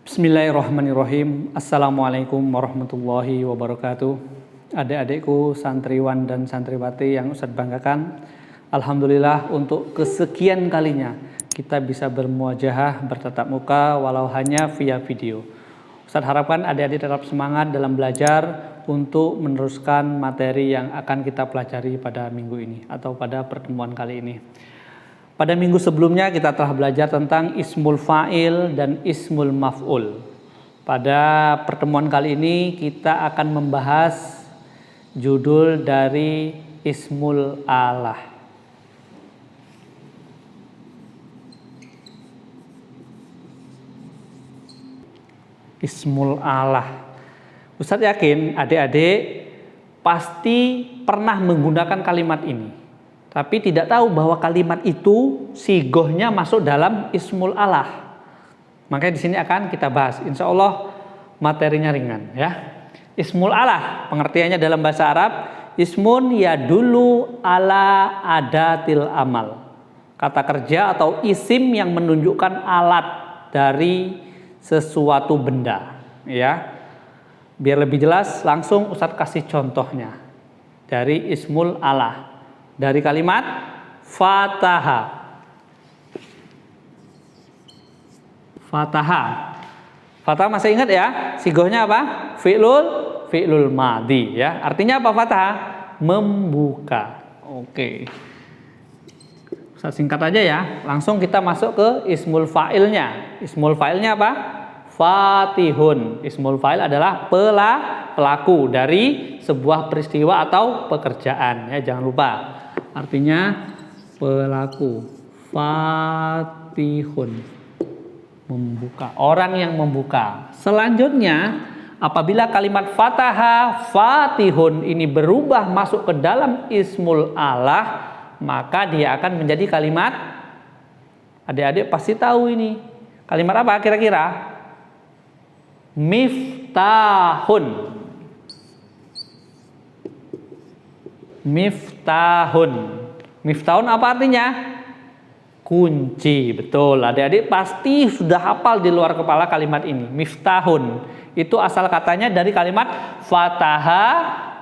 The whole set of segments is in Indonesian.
Bismillahirrahmanirrahim. Assalamualaikum warahmatullahi wabarakatuh. Adik-adikku santriwan dan santriwati yang Ustadz banggakan, alhamdulillah untuk kesekian kalinya kita bisa bermuajahah bertatap muka walau hanya via video. Ustadz harapkan adik-adik tetap semangat dalam belajar untuk meneruskan materi yang akan kita pelajari pada minggu ini atau pada pertemuan kali ini. Pada minggu sebelumnya kita telah belajar tentang ismul fa'il dan ismul maf'ul. Pada pertemuan kali ini kita akan membahas judul dari ismul alah. Ismul alah. Ustadz yakin adik-adik pasti pernah menggunakan kalimat ini. Tapi tidak tahu bahwa kalimat itu sigohnya masuk dalam ismul alah. Makanya di sini akan kita bahas. Insya Allah materinya ringan ya. Ismul alah pengertiannya dalam bahasa Arab ismun yadullu ala adatil amal. Kata kerja atau isim yang menunjukkan alat dari sesuatu benda ya. Biar lebih jelas langsung Ustadz kasih contohnya dari ismul alah. Dari kalimat fataha. Fataha. Fataha masih ingat ya? Sigohnya apa? Fi'lul madhi ya. Artinya apa fataha? Membuka. Oke. Saya singkat aja ya. Langsung kita masuk ke ismul fa'ilnya. Ismul fa'ilnya apa? Fatihun. Ismul fa'il adalah pelaku dari sebuah peristiwa atau pekerjaan ya, jangan lupa. Artinya pelaku. Fatihun. Membuka. Orang yang membuka. Selanjutnya, apabila kalimat fataha fatihun ini berubah masuk ke dalam ismul alah, maka dia akan menjadi kalimat, adik-adik pasti tahu ini. Kalimat apa kira-kira? Miftahun. Miftahun. Miftahun apa artinya? Kunci. Betul. Adik-adik pasti sudah hafal di luar kepala kalimat ini. Miftahun. Itu asal katanya dari kalimat fataha,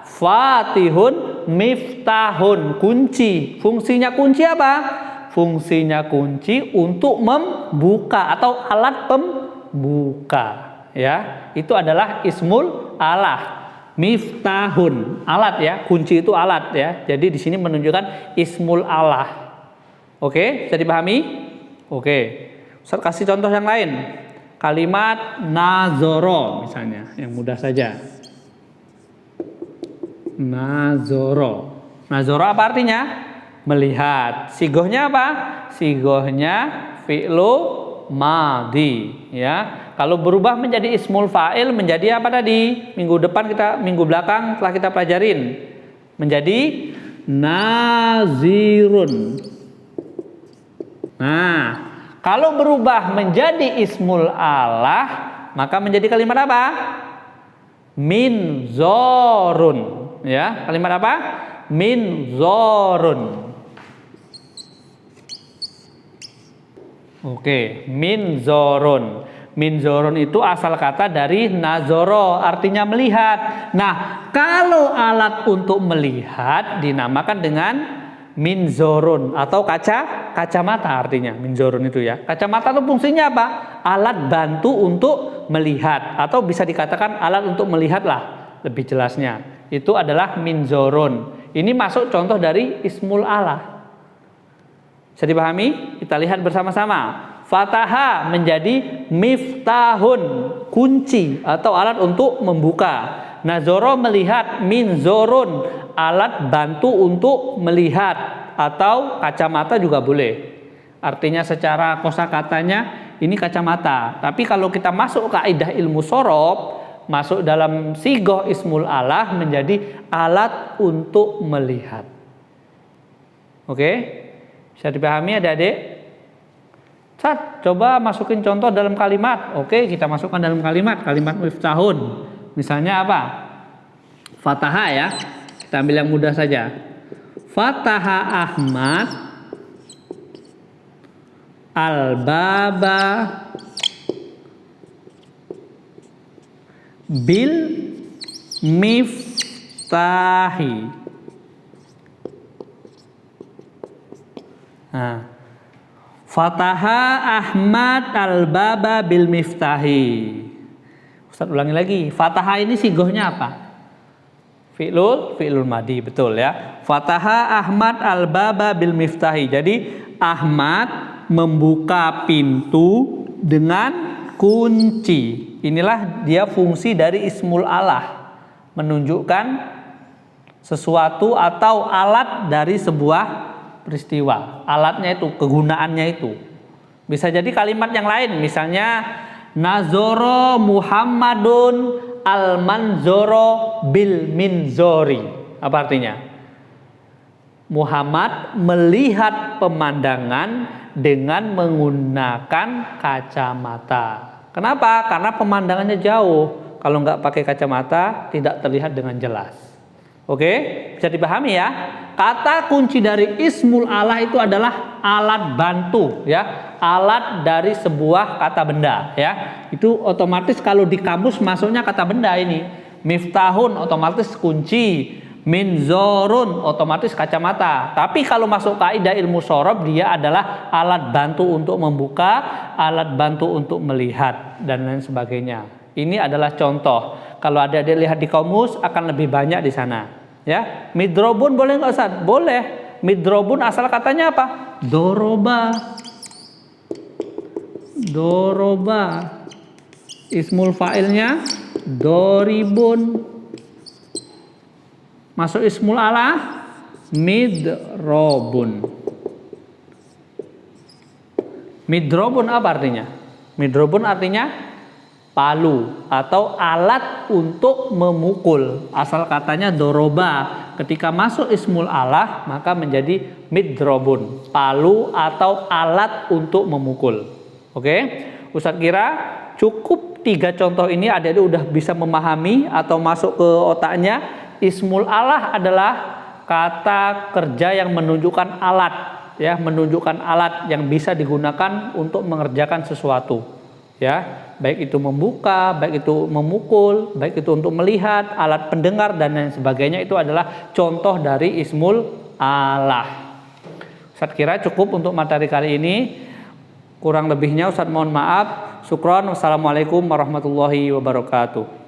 fatihun, miftahun. Kunci. Fungsinya kunci apa? Fungsinya kunci untuk membuka atau alat pembuka. Ya, itu adalah ismul alah. Miftahun, alat ya, kunci itu alat ya. Jadi di sini menunjukkan ismul alah. Oke, bisa dipahami? Oke. Ustaz kasih contoh yang lain. Kalimat nazoro misalnya, yang mudah saja. Nazoro. Nazoro apa artinya? Melihat. Sigohnya apa? Sigohnya fi'lu madhi ya. Kalau berubah menjadi ismul fa'il menjadi apa tadi? Minggu belakang telah kita pelajarin. Menjadi nazirun. Nah, kalau berubah menjadi ismul alah, maka menjadi kalimat apa? Minzorun. Ya, kalimat apa? Minzorun. Oke, minzorun. Minzorun itu asal kata dari nazoro, artinya melihat. Nah, kalau alat untuk melihat dinamakan dengan minzorun atau kacamata artinya. Minzorun itu ya. Kacamata itu fungsinya apa? Alat bantu untuk melihat atau bisa dikatakan alat untuk melihat lah lebih jelasnya. Itu adalah minzorun. Ini masuk contoh dari ismul alah. Bisa dipahami? Kita lihat bersama-sama. Fataha menjadi miftahun, kunci atau alat untuk membuka. Nazoro melihat, minzorun, alat bantu untuk melihat atau kacamata juga boleh. Artinya secara kosakatanya ini kacamata. Tapi kalau kita masuk kaidah ilmu sorof, masuk dalam sigoh ismul alah menjadi alat untuk melihat. Oke? Bisa dipahami adik-adik? Ustaz, coba masukin contoh dalam kalimat. Oke, kita masukkan dalam kalimat miftahun. Misalnya apa? Fataha ya. Kita ambil yang mudah saja. Fataha Ahmad al-baba bil miftahi. Nah, fataha Ahmad al-baba bil miftahi. Ustaz ulangi lagi. Fataha ini sigohnya apa? Fi'lul madi, betul ya. Fataha Ahmad al-baba bil miftahi. Jadi Ahmad membuka pintu dengan kunci. Inilah dia fungsi dari ismul alah, menunjukkan sesuatu atau alat dari sebuah peristiwa. Alatnya itu, kegunaannya itu. Bisa jadi kalimat yang lain, misalnya nazoro Muhammadun al-manzoro bil minzori. Apa artinya? Muhammad melihat pemandangan dengan menggunakan kacamata. Kenapa? Karena pemandangannya jauh. Kalau nggak pakai kacamata tidak terlihat dengan jelas. Oke, bisa dipahami ya. Kata kunci dari ismul alah itu adalah alat bantu ya, alat dari sebuah kata benda ya. Itu otomatis kalau di kamus masuknya kata benda ini. Miftahun otomatis kunci, minzorun otomatis kacamata. Tapi kalau masuk kaidah ilmu shorob dia adalah alat bantu untuk membuka, alat bantu untuk melihat dan lain sebagainya. Ini adalah contoh. Kalau ada lihat di kamus akan lebih banyak di sana. Ya, midrobun boleh nggak Ustaz? Boleh. Midrobun asal katanya apa? Doroba. Doroba. Ismul fa'ilnya doribun. Masuk ismul alah midrobun. Midrobun apa artinya? Midrobun artinya palu atau alat untuk memukul. Asal katanya doroba. Ketika masuk ismul alah maka menjadi midrobun, palu atau alat untuk memukul. Oke, Ustadz kira cukup 3 contoh ini adik-adik udah bisa memahami atau masuk ke otaknya. Ismul alah adalah kata kerja yang menunjukkan alat, ya, menunjukkan alat yang bisa digunakan untuk mengerjakan sesuatu. Ya, baik itu membuka, baik itu memukul, baik itu untuk melihat, alat pendengar dan lain sebagainya, itu adalah contoh dari ismul alah. Ustaz kira cukup untuk materi kali ini. Kurang lebihnya Ustaz mohon maaf. Syukron. Wassalamualaikum warahmatullahi wabarakatuh.